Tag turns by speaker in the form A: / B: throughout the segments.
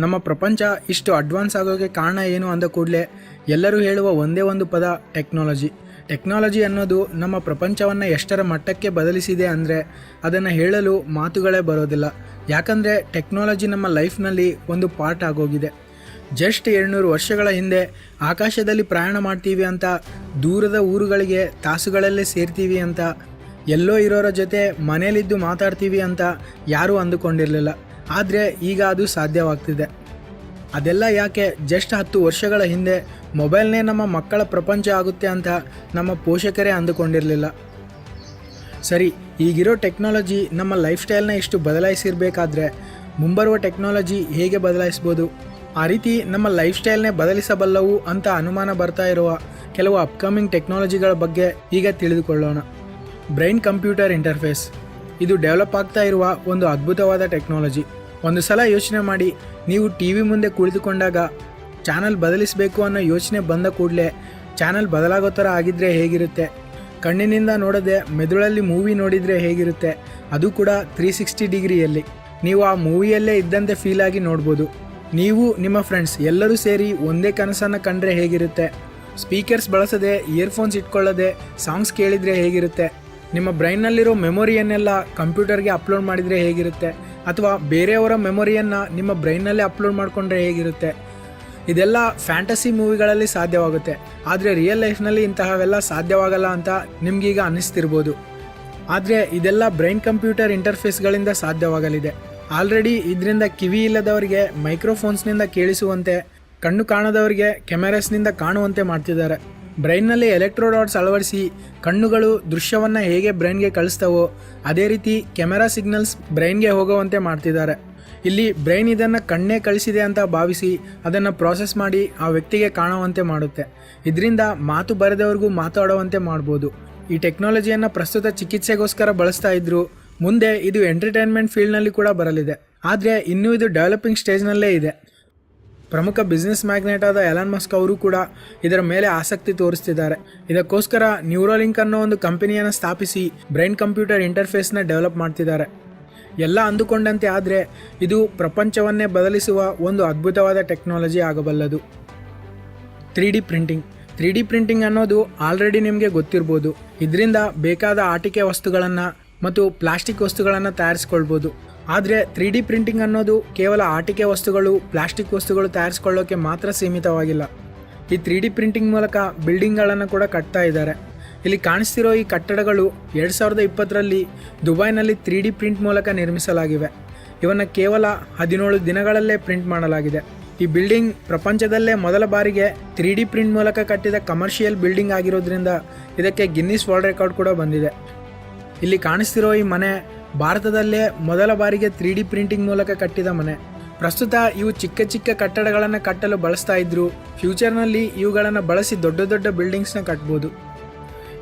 A: ನಮ್ಮ ಪ್ರಪಂಚ ಇಷ್ಟು ಅಡ್ವಾನ್ಸ್ ಆಗೋಕ್ಕೆ ಕಾರಣ ಏನು ಅಂದ ಕೂಡಲೇ ಎಲ್ಲರೂ ಹೇಳುವ ಒಂದೇ ಒಂದು ಪದ ಟೆಕ್ನಾಲಜಿ. ಟೆಕ್ನಾಲಜಿ ಅನ್ನೋದು ನಮ್ಮ ಪ್ರಪಂಚವನ್ನು ಎಷ್ಟರ ಮಟ್ಟಕ್ಕೆ ಬದಲಿಸಿದೆ ಅಂದರೆ ಅದನ್ನು ಹೇಳಲು ಮಾತುಗಳೇ ಬರೋದಿಲ್ಲ. ಯಾಕಂದರೆ ಟೆಕ್ನಾಲಜಿ ನಮ್ಮ ಲೈಫ್ನಲ್ಲಿ ಒಂದು ಪಾರ್ಟ್ ಆಗೋಗಿದೆ. ಜಸ್ಟ್ 200 ವರ್ಷಗಳ ಹಿಂದೆ ಆಕಾಶದಲ್ಲಿ ಪ್ರಯಾಣ ಮಾಡ್ತೀವಿ ಅಂತ, ದೂರದ ಊರುಗಳಿಗೆ ತಾಸುಗಳಲ್ಲೇ ಸೇರ್ತೀವಿ ಅಂತ, ಎಲ್ಲೋ ಇರೋರ ಜೊತೆ ಮನೇಲಿದ್ದು ಮಾತಾಡ್ತೀವಿ ಅಂತ ಯಾರೂ ಅಂದುಕೊಂಡಿರಲಿಲ್ಲ. ಆದರೆ ಈಗ ಅದು ಸಾಧ್ಯವಾಗ್ತಿದೆ. ಅದೆಲ್ಲ ಯಾಕೆ? ಜಸ್ಟ್ 10 ವರ್ಷಗಳ ಹಿಂದೆ ಮೊಬೈಲ್ನೇ ನಮ್ಮ ಮಕ್ಕಳ ಪ್ರಪಂಚ ಆಗುತ್ತೆ ಅಂತ ನಮ್ಮ ಪೋಷಕರೇ ಅಂದುಕೊಂಡಿರಲಿಲ್ಲ. ಸರಿ, ಈಗಿರೋ ಟೆಕ್ನಾಲಜಿ ನಮ್ಮ ಲೈಫ್ ಸ್ಟೈಲ್ನ ಇಷ್ಟು ಬದಲಾಯಿಸಿರಬೇಕಾದ್ರೆ ಮುಂಬರುವ ಟೆಕ್ನಾಲಜಿ ಹೇಗೆ ಬದಲಾಯಿಸ್ಬೋದು? ಆ ರೀತಿ ನಮ್ಮ ಲೈಫ್ ಸ್ಟೈಲ್ನೇ ಬದಲಿಸಬಲ್ಲವು ಅಂತ ಅನುಮಾನ ಬರ್ತಾ ಇರುವ ಕೆಲವು ಅಪ್ಕಮಿಂಗ್ ಟೆಕ್ನಾಲಜಿಗಳ ಬಗ್ಗೆ ಈಗ ತಿಳಿದುಕೊಳ್ಳೋಣ. Brain computer interface. ಇದು ಡೆವಲಪ್ ಆಗ್ತಾ ಇರುವ ಒಂದು ಅದ್ಭುತವಾದ ಟೆಕ್ನಾಲಜಿ. ಒಂದು ಸಲ ಯೋಚನೆ ಮಾಡಿ, ನೀವು ಟಿ.ವಿ. ಮುಂದೆ ಕುಳಿತುಕೊಂಡಾಗ ಚಾನಲ್ ಬದಲಿಸಬೇಕು ಅನ್ನೋ ಯೋಚನೆ ಬಂದ ಕೂಡಲೇ ಚಾನಲ್ ಬದಲಾಗೋ ಥರ ಆಗಿದ್ದರೆ ಹೇಗಿರುತ್ತೆ? ಕಣ್ಣಿನಿಂದ ನೋಡದೆ ಮೆದುಳಲ್ಲಿ ಮೂವಿ ನೋಡಿದರೆ ಹೇಗಿರುತ್ತೆ? ಅದು ಕೂಡ 360 ಡಿಗ್ರಿಯಲ್ಲಿ. ನೀವು ಆ ಮೂವಿಯಲ್ಲೇ ಇದ್ದಂತೆ ಫೀಲ್ ಆಗಿ ನೋಡ್ಬೋದು. ನೀವು ನಿಮ್ಮ ಫ್ರೆಂಡ್ಸ್ ಎಲ್ಲರೂ ಸೇರಿ ಒಂದೇ ಕನಸನ್ನು ಕಂಡ್ರೆ ಹೇಗಿರುತ್ತೆ? ಸ್ಪೀಕರ್ಸ್ ಬಳಸದೆ, ಇಯರ್ಫೋನ್ಸ್ ಇಟ್ಕೊಳ್ಳದೆ ಸಾಂಗ್ಸ್ ಕೇಳಿದರೆ ಹೇಗಿರುತ್ತೆ? ನಿಮ್ಮ ಬ್ರೈನ್ನಲ್ಲಿರೋ ಮೆಮೊರಿಯನ್ನೆಲ್ಲ ಕಂಪ್ಯೂಟರ್ಗೆ ಅಪ್ಲೋಡ್ ಮಾಡಿದರೆ ಹೇಗಿರುತ್ತೆ? ಅಥವಾ ಬೇರೆಯವರ ಮೆಮೊರಿಯನ್ನು ನಿಮ್ಮ ಬ್ರೈನ್ನಲ್ಲೇ ಅಪ್ಲೋಡ್ ಮಾಡಿಕೊಂಡ್ರೆ ಹೇಗಿರುತ್ತೆ? ಇದೆಲ್ಲ ಫ್ಯಾಂಟಸಿ ಮೂವಿಗಳಲ್ಲಿ ಸಾಧ್ಯವಾಗುತ್ತೆ. ಆದರೆ ರಿಯಲ್ ಲೈಫ್ನಲ್ಲಿ ಇಂತಹವೆಲ್ಲ ಸಾಧ್ಯವಾಗಲ್ಲ ಅಂತ ನಿಮಗೀಗ ಅನ್ನಿಸ್ತಿರ್ಬೋದು. ಆದರೆ ಇದೆಲ್ಲ ಬ್ರೈನ್ ಕಂಪ್ಯೂಟರ್ ಇಂಟರ್ಫೇಸ್ಗಳಿಂದ ಸಾಧ್ಯವಾಗಲಿದೆ. ಆಲ್ರೆಡಿ ಇದರಿಂದ ಕಿವಿ ಇಲ್ಲದವರಿಗೆ ಮೈಕ್ರೋಫೋನ್ಸ್ನಿಂದ ಕೇಳಿಸುವಂತೆ, ಕಣ್ಣು ಕಾಣದವರಿಗೆ ಕ್ಯಾಮೆರಾಸ್ನಿಂದ ಕಾಣುವಂತೆ ಮಾಡ್ತಿದ್ದಾರೆ. ಬ್ರೈನ್ನಲ್ಲಿ ಎಲೆಕ್ಟ್ರೋಡಾಟ್ಸ್ ಅಳವಡಿಸಿ ಕಣ್ಣುಗಳು ದೃಶ್ಯವನ್ನು ಹೇಗೆ ಬ್ರೈನ್ಗೆ ಕಳಿಸ್ತವೋ ಅದೇ ರೀತಿ ಕ್ಯಾಮೆರಾ ಸಿಗ್ನಲ್ಸ್ ಬ್ರೈನ್ಗೆ ಹೋಗುವಂತೆ ಮಾಡ್ತಿದ್ದಾರೆ. ಇಲ್ಲಿ ಬ್ರೈನ್ ಇದನ್ನು ಕಣ್ಣೇ ಕಳಿಸಿದೆ ಅಂತ ಭಾವಿಸಿ ಅದನ್ನು ಪ್ರಾಸೆಸ್ ಮಾಡಿ ಆ ವ್ಯಕ್ತಿಗೆ ಕಾಣುವಂತೆ ಮಾಡುತ್ತೆ. ಇದರಿಂದ ಮಾತು ಬರೆದವ್ರಿಗೂ ಮಾತಾಡುವಂತೆ ಮಾಡ್ಬೋದು. ಈ ಟೆಕ್ನಾಲಜಿಯನ್ನು ಪ್ರಸ್ತುತ ಚಿಕಿತ್ಸೆಗೋಸ್ಕರ ಬಳಸ್ತಾ ಇದ್ರು, ಮುಂದೆ ಇದು ಎಂಟರ್ಟೈನ್ಮೆಂಟ್ ಫೀಲ್ಡ್ನಲ್ಲಿ ಕೂಡ ಬರಲಿದೆ. ಆದರೆ ಇನ್ನೂ ಇದು ಡೆವಲಪಿಂಗ್ ಸ್ಟೇಜ್ನಲ್ಲೇ ಇದೆ. ಪ್ರಮುಖ ಬಿಸ್ನೆಸ್ ಮ್ಯಾಗ್ನೆಟ್ ಆದ ಎಲಾನ್ ಮಸ್ಕ್ ಅವರು ಕೂಡ ಇದರ ಮೇಲೆ ಆಸಕ್ತಿ ತೋರಿಸ್ತಿದ್ದಾರೆ. ಇದಕ್ಕೋಸ್ಕರ ನ್ಯೂರೋಲಿಂಕ್ ಅನ್ನೋ ಒಂದು ಕಂಪನಿಯನ್ನು ಸ್ಥಾಪಿಸಿ ಬ್ರೈನ್ ಕಂಪ್ಯೂಟರ್ ಇಂಟರ್ಫೇಸ್ನ ಡೆವಲಪ್ ಮಾಡ್ತಿದ್ದಾರೆ. ಎಲ್ಲ ಅಂದುಕೊಂಡಂತೆ ಆದರೆ ಇದು ಪ್ರಪಂಚವನ್ನೇ ಬದಲಿಸುವ ಒಂದು ಅದ್ಭುತವಾದ ಟೆಕ್ನಾಲಜಿ ಆಗಬಲ್ಲದು. 3D printing. 3D ಪ್ರಿಂಟಿಂಗ್ ಅನ್ನೋದು ಆಲ್ರೆಡಿ ನಿಮಗೆ ಗೊತ್ತಿರ್ಬೋದು. ಇದರಿಂದ ಬೇಕಾದ ಆಟಿಕೆ ವಸ್ತುಗಳನ್ನು ಮತ್ತು ಪ್ಲಾಸ್ಟಿಕ್ ವಸ್ತುಗಳನ್ನು ತಯಾರಿಸ್ಕೊಳ್ಬೋದು. ಆದರೆ 3D ಪ್ರಿಂಟಿಂಗ್ ಅನ್ನೋದು ಕೇವಲ ಆಟಿಕೆ ವಸ್ತುಗಳು, ಪ್ಲಾಸ್ಟಿಕ್ ವಸ್ತುಗಳು ತಯಾರಿಸ್ಕೊಳ್ಳೋಕ್ಕೆ ಮಾತ್ರ ಸೀಮಿತವಾಗಿಲ್ಲ. ಈ 3D ಪ್ರಿಂಟಿಂಗ್ ಮೂಲಕ ಬಿಲ್ಡಿಂಗ್ಗಳನ್ನು ಕೂಡ ಕಟ್ತಾ ಇದ್ದಾರೆ. ಇಲ್ಲಿ ಕಾಣಿಸ್ತಿರೋ ಈ ಕಟ್ಟಡಗಳು 2020ರಲ್ಲಿ ದುಬೈನಲ್ಲಿ 3D ಪ್ರಿಂಟ್ ಮೂಲಕ ನಿರ್ಮಿಸಲಾಗಿವೆ. ಇವನ್ನು ಕೇವಲ 17 ದಿನಗಳಲ್ಲೇ ಪ್ರಿಂಟ್ ಮಾಡಲಾಗಿದೆ. ಈ ಬಿಲ್ಡಿಂಗ್ ಪ್ರಪಂಚದಲ್ಲೇ ಮೊದಲ ಬಾರಿಗೆ 3D ಪ್ರಿಂಟ್ ಮೂಲಕ ಕಟ್ಟಿದ ಕಮರ್ಷಿಯಲ್ ಬಿಲ್ಡಿಂಗ್ ಆಗಿರೋದ್ರಿಂದ ಇದಕ್ಕೆ ಗಿನ್ನಿಸ್ ವರ್ಲ್ಡ್ ರೆಕಾರ್ಡ್ ಕೂಡ ಬಂದಿದೆ. ಇಲ್ಲಿ ಕಾಣಿಸ್ತಿರೋ ಈ ಮನೆ ಭಾರತದಲ್ಲೇ ಮೊದಲ ಬಾರಿಗೆ 3D ಪ್ರಿಂಟಿಂಗ್ ಮೂಲಕ ಕಟ್ಟಿದ ಮನೆ. ಪ್ರಸ್ತುತ ಇವು ಚಿಕ್ಕ ಚಿಕ್ಕ ಕಟ್ಟಡಗಳನ್ನು ಕಟ್ಟಲು ಬಳಸ್ತಾ ಇದ್ರು. ಫ್ಯೂಚರ್ನಲ್ಲಿ ಇವುಗಳನ್ನು ಬಳಸಿ ದೊಡ್ಡ ದೊಡ್ಡ ಬಿಲ್ಡಿಂಗ್ಸ್ನ ಕಟ್ಬೋದು.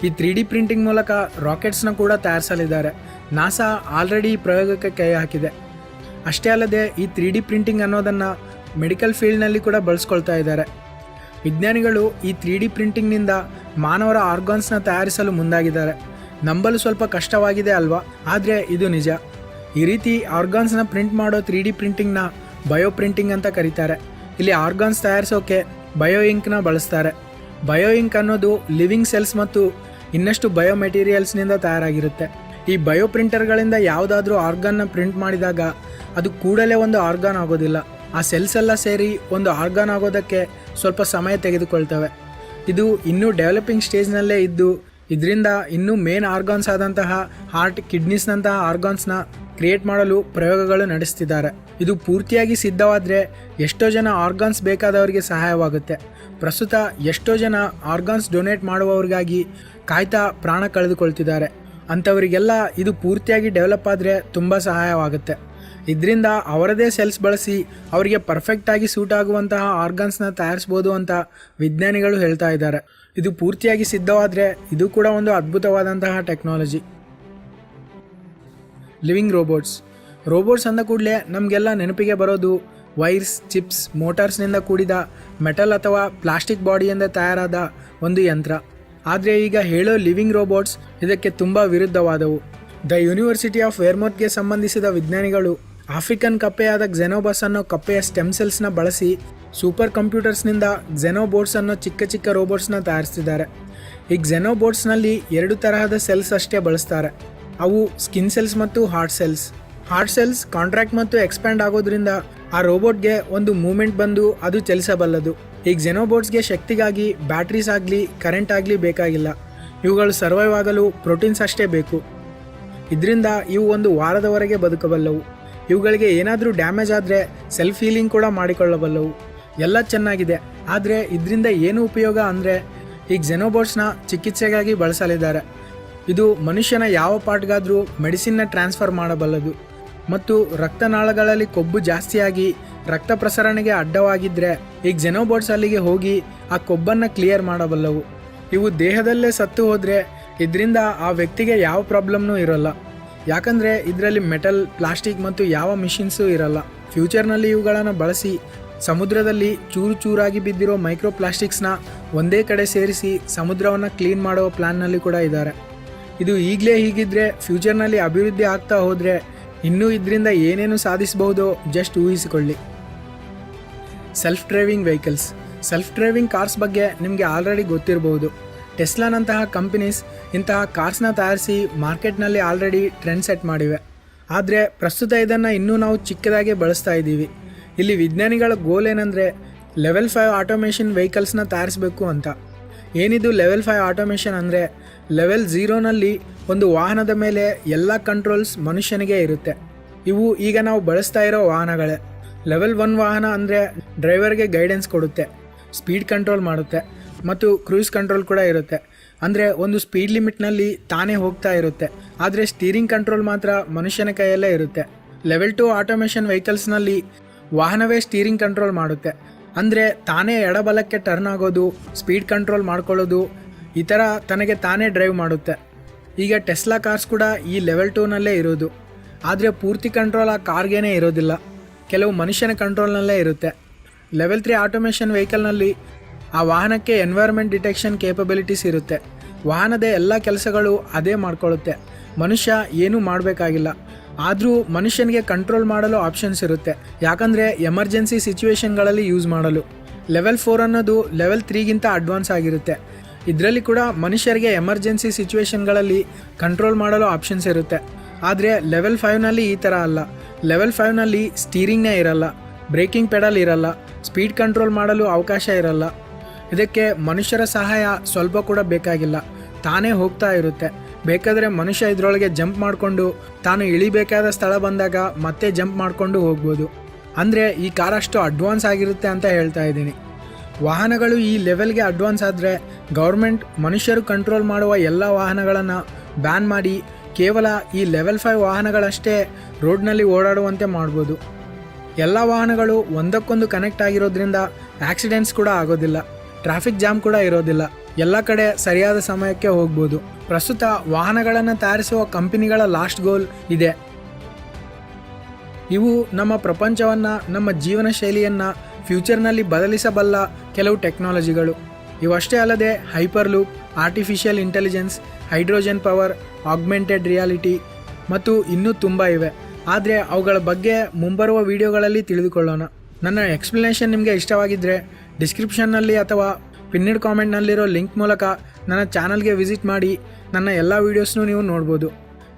A: ಈ 3D ಪ್ರಿಂಟಿಂಗ್ ಮೂಲಕ ರಾಕೆಟ್ಸ್ನ ಕೂಡ ತಯಾರಿಸಲಿದ್ದಾರೆ. ನಾಸಾ ಆಲ್ರೆಡಿ ಈ ಪ್ರಯೋಗಕ್ಕೆ ಕೈ ಹಾಕಿದೆ. ಅಷ್ಟೇ ಅಲ್ಲದೆ ಈ 3D ಪ್ರಿಂಟಿಂಗ್ ಅನ್ನೋದನ್ನು ಮೆಡಿಕಲ್ ಫೀಲ್ಡ್ನಲ್ಲಿ ಕೂಡ ಬಳಸ್ಕೊಳ್ತಾ ಇದ್ದಾರೆ. ವಿಜ್ಞಾನಿಗಳು ಈ 3D ಪ್ರಿಂಟಿಂಗ್ನಿಂದ ಮಾನವರ ಆರ್ಗಾನ್ಸ್ನ ತಯಾರಿಸಲು ಮುಂದಾಗಿದ್ದಾರೆ. ನಂಬಲು ಸ್ವಲ್ಪ ಕಷ್ಟವಾಗಿದೆ ಅಲ್ವಾ? ಆದರೆ ಇದು ನಿಜ. ಈ ರೀತಿ ಆರ್ಗಾನ್ಸ್ನ ಪ್ರಿಂಟ್ ಮಾಡೋ 3D ಪ್ರಿಂಟಿಂಗ್ನ ಬಯೋ ಪ್ರಿಂಟಿಂಗ್ ಅಂತ ಕರೀತಾರೆ. ಇಲ್ಲಿ ಆರ್ಗಾನ್ಸ್ ತಯಾರಿಸೋಕೆ ಬಯೋ ಇಂಕ್ನ ಬಳಸ್ತಾರೆ. ಬಯೋ ಇಂಕ್ ಅನ್ನೋದು ಲಿವಿಂಗ್ ಸೆಲ್ಸ್ ಮತ್ತು ಇನ್ನಷ್ಟು ಬಯೋ ಮೆಟೀರಿಯಲ್ಸ್ನಿಂದ ತಯಾರಾಗಿರುತ್ತೆ. ಈ ಬಯೋ ಪ್ರಿಂಟರ್ಗಳಿಂದ ಯಾವುದಾದ್ರೂ ಆರ್ಗಾನ್ನ ಪ್ರಿಂಟ್ ಮಾಡಿದಾಗ ಅದು ಕೂಡಲೇ ಒಂದು ಆರ್ಗಾನ್ ಆಗೋದಿಲ್ಲ. ಆ ಸೆಲ್ಸ್ ಎಲ್ಲ ಸೇರಿ ಒಂದು ಆರ್ಗಾನ್ ಆಗೋದಕ್ಕೆ ಸ್ವಲ್ಪ ಸಮಯ ತೆಗೆದುಕೊಳ್ತವೆ. ಇದು ಇನ್ನೂ ಡೆವಲಪಿಂಗ್ ಸ್ಟೇಜ್ನಲ್ಲೇ ಇದ್ದು ಇದರಿಂದ ಇನ್ನೂ ಮೇನ್ ಆರ್ಗಾನ್ಸ್ ಆದಂತಹ ಹಾರ್ಟ್, ಕಿಡ್ನೀಸ್ನಂತಹ ಆರ್ಗಾನ್ಸ್ನ ಕ್ರಿಯೇಟ್ ಮಾಡಲು ಪ್ರಯೋಗಗಳು ನಡೆಸ್ತಿದ್ದಾರೆ. ಇದು ಪೂರ್ತಿಯಾಗಿ ಸಿದ್ಧವಾದರೆ ಎಷ್ಟೋ ಜನ ಆರ್ಗಾನ್ಸ್ ಬೇಕಾದವರಿಗೆ ಸಹಾಯವಾಗುತ್ತೆ. ಪ್ರಸ್ತುತ ಎಷ್ಟೋ ಜನ ಆರ್ಗಾನ್ಸ್ ಡೊನೇಟ್ ಮಾಡುವವರಿಗಾಗಿ ಕಾಯ್ತಾ ಪ್ರಾಣ ಕಳೆದುಕೊಳ್ತಿದ್ದಾರೆ. ಅಂಥವರಿಗೆಲ್ಲ ಇದು ಪೂರ್ತಿಯಾಗಿ ಡೆವಲಪ್ ಆದರೆ ತುಂಬ ಸಹಾಯವಾಗುತ್ತೆ. ಇದರಿಂದ ಅವರದೇ ಸೆಲ್ಸ್ ಬಳಸಿ ಅವರಿಗೆ ಪರ್ಫೆಕ್ಟಾಗಿ ಸೂಟ್ ಆಗುವಂತಹ ಆರ್ಗಾನ್ಸ್ನ ತಯಾರಿಸ್ಬೋದು ಅಂತ ವಿಜ್ಞಾನಿಗಳು ಹೇಳ್ತಾ ಇದ್ದಾರೆ. ಇದು ಪೂರ್ತಿಯಾಗಿ ಸಿದ್ಧವಾದರೆ ಇದು ಕೂಡ ಒಂದು ಅದ್ಭುತವಾದಂತಹ ಟೆಕ್ನಾಲಜಿ. ಲಿವಿಂಗ್ ರೋಬೋಟ್ಸ್ ಅಂದ ಕೂಡಲೇ ನಮಗೆಲ್ಲ ನೆನಪಿಗೆ ಬರೋದು ವೈರ್ಸ್, ಚಿಪ್ಸ್, ಮೋಟಾರ್ಸ್ನಿಂದ ಕೂಡಿದ ಮೆಟಲ್ ಅಥವಾ ಪ್ಲಾಸ್ಟಿಕ್ ಬಾಡಿಯಿಂದ ತಯಾರಾದ ಒಂದು ಯಂತ್ರ. ಆದರೆ ಈಗ ಹೇಳೋ ಲಿವಿಂಗ್ ರೋಬೋಟ್ಸ್ ಇದಕ್ಕೆ ತುಂಬ ವಿರುದ್ಧವಾದವು. ದ ಯೂನಿವರ್ಸಿಟಿ ಆಫ್ ವೆರ್ಮೋಂಟ್ಗೆ ಸಂಬಂಧಿಸಿದ ವಿಜ್ಞಾನಿಗಳು ಆಫ್ರಿಕನ್ ಕಪ್ಪೆಯಾದ ಕ್ಸೆನೋಬಸ್ ಅನ್ನೋ ಕಪ್ಪೆಯ ಸ್ಟೆಮ್ ಸೆಲ್ಸ್ನ ಬಳಸಿ ಸೂಪರ್ ಕಂಪ್ಯೂಟರ್ಸ್ನಿಂದ ಕ್ಸೆನೋಬೋಟ್ಸ್ ಅನ್ನೋ ಚಿಕ್ಕ ಚಿಕ್ಕ ರೋಬೋಟ್ಸ್ನ ತಯಾರಿಸ್ತಿದ್ದಾರೆ. ಈ ಕ್ಸೆನೋಬೋಟ್ಸ್ನಲ್ಲಿ 2 ತರಹದ ಸೆಲ್ಸ್ ಅಷ್ಟೇ ಬಳಸ್ತಾರೆ. ಅವು ಸ್ಕಿನ್ ಸೆಲ್ಸ್ ಮತ್ತು heart cells. Heart cells contract ಮತ್ತು ಎಕ್ಸ್ಪ್ಯಾಂಡ್ ಆಗೋದ್ರಿಂದ ಆ ರೋಬೋಟ್ಗೆ ಒಂದು ಮೂಮೆಂಟ್ ಬಂದು ಅದು ಚಲಿಸಬಲ್ಲದು. ಈ ಕ್ಸೆನೋಬೋಟ್ಸ್ಗೆ ಶಕ್ತಿಗಾಗಿ ಬ್ಯಾಟ್ರೀಸ್ ಆಗಲಿ ಕರೆಂಟ್ ಆಗಲಿ ಬೇಕಾಗಿಲ್ಲ. ಇವುಗಳು ಸರ್ವೈವ್ ಆಗಲು ಪ್ರೋಟೀನ್ಸ್ ಅಷ್ಟೇ ಬೇಕು. ಇದರಿಂದ ಇವು 1 ವಾರದವರೆಗೆ ಬದುಕಬಲ್ಲವು. ಇವುಗಳಿಗೆ ಏನಾದರೂ ಡ್ಯಾಮೇಜ್ ಆದರೆ ಸೆಲ್ಫ್ ಹೀಲಿಂಗ್ ಕೂಡ ಮಾಡಿಕೊಳ್ಳಬಲ್ಲವು. ಎಲ್ಲ ಚೆನ್ನಾಗಿದೆ, ಆದರೆ ಇದರಿಂದ ಏನು ಉಪಯೋಗ ಅಂದರೆ ಈ ಕ್ಸೆನೋಬೋಟ್ಸ್ನ ಚಿಕಿತ್ಸೆಗಾಗಿ ಬಳಸಲಿದ್ದಾರೆ. ಇದು ಮನುಷ್ಯನ ಯಾವ ಪಾರ್ಟ್ಗಾದರೂ ಮೆಡಿಸಿನ್ನ ಟ್ರಾನ್ಸ್ಫರ್ ಮಾಡಬಲ್ಲದು ಮತ್ತು ರಕ್ತನಾಳಗಳಲ್ಲಿ ಕೊಬ್ಬು ಜಾಸ್ತಿಯಾಗಿ ರಕ್ತ ಪ್ರಸರಣೆಗೆ ಅಡ್ಡವಾಗಿದ್ದರೆ ಈ ಕ್ಸೆನೋಬೋಟ್ಸ್ ಅಲ್ಲಿಗೆ ಹೋಗಿ ಆ ಕೊಬ್ಬನ್ನು ಕ್ಲಿಯರ್ ಮಾಡಬಲ್ಲವು. ಇವು ದೇಹದಲ್ಲೇ ಸತ್ತು ಹೋದರೆ ಇದರಿಂದ ಆ ವ್ಯಕ್ತಿಗೆ ಯಾವ ಪ್ರಾಬ್ಲಮ್ನೂ ಇರೋಲ್ಲ. ಯಾಕಂದರೆ ಇದರಲ್ಲಿ ಮೆಟಲ್, ಪ್ಲಾಸ್ಟಿಕ್ ಮತ್ತು ಯಾವ ಮಿಷಿನ್ಸೂ ಇರಲ್ಲ. ಫ್ಯೂಚರ್ನಲ್ಲಿ ಇವುಗಳನ್ನು ಬಳಸಿ ಸಮುದ್ರದಲ್ಲಿ ಚೂರು ಚೂರಾಗಿ ಬಿದ್ದಿರೋ ಮೈಕ್ರೋ ಪ್ಲಾಸ್ಟಿಕ್ಸ್ನ ಒಂದೇ ಕಡೆ ಸೇರಿಸಿ ಸಮುದ್ರವನ್ನು ಕ್ಲೀನ್ ಮಾಡೋ ಪ್ಲ್ಯಾನ್ನಲ್ಲಿ ಕೂಡ ಇದ್ದಾರೆ. ಇದು ಈಗಲೇ ಹೀಗಿದ್ದರೆ ಫ್ಯೂಚರ್ನಲ್ಲಿ ಅಭಿವೃದ್ಧಿ ಆಗ್ತಾ ಹೋದರೆ ಇನ್ನೂ ಇದರಿಂದ ಏನೇನು ಸಾಧಿಸಬಹುದೋ ಜಸ್ಟ್ ಊಹಿಸಿಕೊಳ್ಳಿ. Self driving vehicles. Self driving cars ಬಗ್ಗೆ ನಿಮಗೆ ಆಲ್ರೆಡಿ ಗೊತ್ತಿರಬಹುದು. ಟೆಸ್ಲಾನಂತಹ ಕಂಪನೀಸ್ ಇಂತಹ ಕಾರ್ಸ್ನ ತಯಾರಿಸಿ ಮಾರ್ಕೆಟ್ನಲ್ಲಿ ಆಲ್ರೆಡಿ ಟ್ರೆಂಡ್ ಸೆಟ್ ಮಾಡಿವೆ. ಆದರೆ ಪ್ರಸ್ತುತ ಇದನ್ನು ಇನ್ನೂ ನಾವು ಚಿಕ್ಕದಾಗೆ ಬಳಸ್ತಾ ಇದ್ದೀವಿ. ಇಲ್ಲಿ ವಿಜ್ಞಾನಿಗಳ ಗೋಲ್ ಏನಂದರೆ ಲೆವೆಲ್ 5 ಆಟೋಮೇಷನ್ ವೆಹಿಕಲ್ಸ್ನ ತಯಾರಿಸಬೇಕು ಅಂತ. ಏನಿದು ಲೆವೆಲ್ 5 ಆಟೋಮೇಷನ್ ಅಂದರೆ ಲೆವೆಲ್ 0ನಲ್ಲಿ ಒಂದು ವಾಹನದ ಮೇಲೆ ಎಲ್ಲ ಕಂಟ್ರೋಲ್ಸ್ ಮನುಷ್ಯನಿಗೆ ಇರುತ್ತೆ. ಇವು ಈಗ ನಾವು ಬಳಸ್ತಾ ಇರೋ ವಾಹನಗಳೇ. ಲೆವೆಲ್ 1 ವಾಹನ ಅಂದರೆ ಡ್ರೈವರ್ಗೆ ಗೈಡೆನ್ಸ್ ಕೊಡುತ್ತೆ, ಸ್ಪೀಡ್ ಕಂಟ್ರೋಲ್ ಮಾಡುತ್ತೆ ಮತ್ತು ಕ್ರೂಸ್ ಕಂಟ್ರೋಲ್ ಕೂಡ ಇರುತ್ತೆ. ಅಂದರೆ ಒಂದು ಸ್ಪೀಡ್ ಲಿಮಿಟ್ನಲ್ಲಿ ತಾನೇ ಹೋಗ್ತಾ ಇರುತ್ತೆ, ಆದರೆ ಸ್ಟೀರಿಂಗ್ ಕಂಟ್ರೋಲ್ ಮಾತ್ರ ಮನುಷ್ಯನ ಕೈಯಲ್ಲೇ ಇರುತ್ತೆ. ಲೆವೆಲ್ 2 ಆಟೋಮೇಷನ್ ವೆಹಿಕಲ್ಸ್ನಲ್ಲಿ ವಾಹನವೇ ಸ್ಟೀರಿಂಗ್ ಕಂಟ್ರೋಲ್ ಮಾಡುತ್ತೆ. ಅಂದರೆ ತಾನೇ ಎಡಬಲಕ್ಕೆ ಟರ್ನ್ ಆಗೋದು, ಸ್ಪೀಡ್ ಕಂಟ್ರೋಲ್ ಮಾಡ್ಕೊಳ್ಳೋದು, ಈ ಥರ ತನಗೆ ತಾನೇ ಡ್ರೈವ್ ಮಾಡುತ್ತೆ. ಈಗ ಟೆಸ್ಲಾ ಕಾರ್ಸ್ ಕೂಡ ಈ ಲೆವೆಲ್ 2ನಲ್ಲೇ ಇರೋದು. ಆದರೆ ಪೂರ್ತಿ ಕಂಟ್ರೋಲ್ ಆ ಕಾರ್ಗೇನೇ ಇರೋದಿಲ್ಲ, ಕೆಲವು ಮನುಷ್ಯನ ಕಂಟ್ರೋಲ್ನಲ್ಲೇ ಇರುತ್ತೆ. ಲೆವೆಲ್ 3 ಆಟೋಮೇಷನ್ ವೆಹಿಕಲ್ನಲ್ಲಿ ಆ ವಾಹನಕ್ಕೆ ಎನ್ವೈರ್ಮೆಂಟ್ ಡಿಟೆಕ್ಷನ್ ಕೇಪಬಿಲಿಟೀಸ್ ಇರುತ್ತೆ. ವಾಹನದ ಎಲ್ಲ ಕೆಲಸಗಳು ಅದೇ ಮಾಡ್ಕೊಳ್ಳುತ್ತೆ, ಮನುಷ್ಯ ಏನೂ ಮಾಡಬೇಕಾಗಿಲ್ಲ. ಆದರೂ ಮನುಷ್ಯನಿಗೆ ಕಂಟ್ರೋಲ್ ಮಾಡಲು ಆಪ್ಷನ್ಸ್ ಇರುತ್ತೆ, ಯಾಕಂದರೆ ಎಮರ್ಜೆನ್ಸಿ ಸಿಚುವೇಷನ್ಗಳಲ್ಲಿ ಯೂಸ್ ಮಾಡಲು. ಲೆವೆಲ್ 4 ಅನ್ನೋದು ಲೆವೆಲ್ 3ಗಿಂತ ಅಡ್ವಾನ್ಸ್ ಆಗಿರುತ್ತೆ. ಇದರಲ್ಲಿ ಕೂಡ ಮನುಷ್ಯರಿಗೆ ಎಮರ್ಜೆನ್ಸಿ ಸಿಚುವೇಷನ್ಗಳಲ್ಲಿ ಕಂಟ್ರೋಲ್ ಮಾಡಲು ಆಪ್ಷನ್ಸ್ ಇರುತ್ತೆ. ಆದರೆ ಲೆವೆಲ್ 5ನಲ್ಲಿ ಈ ಥರ ಅಲ್ಲ. ಲೆವೆಲ್ 5ನಲ್ಲಿ ಸ್ಟೀರಿಂಗ್ನೇ ಇರಲ್ಲ, ಬ್ರೇಕಿಂಗ್ ಪೆಡಲ್ ಇರಲ್ಲ, ಸ್ಪೀಡ್ ಕಂಟ್ರೋಲ್ ಮಾಡಲು ಅವಕಾಶ ಇರಲ್ಲ. ಇದಕ್ಕೆ ಮನುಷ್ಯರ ಸಹಾಯ ಸ್ವಲ್ಪ ಕೂಡ ಬೇಕಾಗಿಲ್ಲ, ತಾನೇ ಹೋಗ್ತಾ ಇರುತ್ತೆ. ಬೇಕಾದರೆ ಮನುಷ್ಯ ಇದರೊಳಗೆ ಜಂಪ್ ಮಾಡಿಕೊಂಡು ತಾನು ಇಳಿಬೇಕಾದ ಸ್ಥಳ ಬಂದಾಗ ಮತ್ತೆ ಜಂಪ್ ಮಾಡಿಕೊಂಡು ಹೋಗ್ಬೋದು. ಅಂದರೆ ಈ ಕಾರ್ ಅಷ್ಟು ಅಡ್ವಾನ್ಸ್ ಆಗಿರುತ್ತೆ ಅಂತ ಹೇಳ್ತಾ ಇದ್ದೀನಿ. ವಾಹನಗಳು ಈ ಲೆವೆಲ್ಗೆ ಅಡ್ವಾನ್ಸ್ ಆದರೆ ಗೌರ್ಮೆಂಟ್ ಮನುಷ್ಯರು ಕಂಟ್ರೋಲ್ ಮಾಡುವ ಎಲ್ಲ ವಾಹನಗಳನ್ನು ಬ್ಯಾನ್ ಮಾಡಿ ಕೇವಲ ಈ ಲೆವೆಲ್ 5 ವಾಹನಗಳಷ್ಟೇ ರೋಡ್ನಲ್ಲಿ ಓಡಾಡುವಂತೆ ಮಾಡ್ಬೋದು. ಎಲ್ಲ ವಾಹನಗಳು ಒಂದಕ್ಕೊಂದು ಕನೆಕ್ಟ್ ಆಗಿರೋದ್ರಿಂದ ಆಕ್ಸಿಡೆಂಟ್ಸ್ ಕೂಡ ಆಗೋದಿಲ್ಲ, ಟ್ರಾಫಿಕ್ ಜಾಮ್ ಕೂಡ ಇರೋದಿಲ್ಲ, ಎಲ್ಲ ಕಡೆ ಸರಿಯಾದ ಸಮಯಕ್ಕೆ ಹೋಗ್ಬೋದು. ಪ್ರಸ್ತುತ ವಾಹನಗಳನ್ನು ತಯಾರಿಸುವ ಕಂಪನಿಗಳ ಲಾಸ್ಟ್ ಗೋಲ್ ಇದೆ. ಇವು ನಮ್ಮ ಪ್ರಪಂಚವನ್ನು, ನಮ್ಮ ಜೀವನ ಶೈಲಿಯನ್ನು ಫ್ಯೂಚರ್ನಲ್ಲಿ ಬದಲಿಸಬಲ್ಲ ಕೆಲವು ಟೆಕ್ನಾಲಜಿಗಳು. ಇವಷ್ಟೇ ಅಲ್ಲದೆ hyperloop, artificial intelligence, hydrogen power, augmented reality ಮತ್ತು ಇನ್ನೂ ತುಂಬ ಇವೆ. ಆದರೆ ಅವುಗಳ ಬಗ್ಗೆ ಮುಂಬರುವ ವಿಡಿಯೋಗಳಲ್ಲಿ ತಿಳಿದುಕೊಳ್ಳೋಣ. ನನ್ನ ಎಕ್ಸ್ಪ್ಲನೇಷನ್ ನಿಮಗೆ ಇಷ್ಟವಾಗಿದ್ದರೆ ಡಿಸ್ಕ್ರಿಪ್ಷನ್ನಲ್ಲಿ ಅಥವಾ ಪಿನ್ನಿಡ್ ಕಾಮೆಂಟ್ನಲ್ಲಿರೋ ಲಿಂಕ್ ಮೂಲಕ ನನ್ನ ಚಾನಲ್ಗೆ ವಿಸಿಟ್ ಮಾಡಿ ನನ್ನ ಎಲ್ಲ ವೀಡಿಯೋಸ್ನೂ ನೀವು ನೋಡ್ಬೋದು.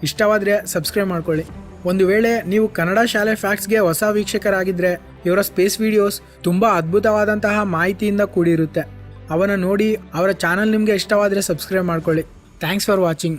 A: ಇಷ್ಟವಾದರೆ ಸಬ್ಸ್ಕ್ರೈಬ್ ಮಾಡ್ಕೊಳ್ಳಿ. ಒಂದು ವೇಳೆ ನೀವು ಕನ್ನಡ ಶಾಲೆ ಫ್ಯಾಕ್ಟ್ಸ್ಗೆ ಹೊಸ ವೀಕ್ಷಕರಾಗಿದ್ದರೆ ಇವರ ಸ್ಪೇಸ್ ವೀಡಿಯೋಸ್ ತುಂಬ ಅದ್ಭುತವಾದಂತಹ ಮಾಹಿತಿಯಿಂದ ಕೂಡಿರುತ್ತೆ. ಅವನ್ನು ನೋಡಿ ಅವರ ಚಾನಲ್ ನಿಮಗೆ ಇಷ್ಟವಾದರೆ ಸಬ್ಸ್ಕ್ರೈಬ್ ಮಾಡ್ಕೊಳ್ಳಿ. Thanks for watching.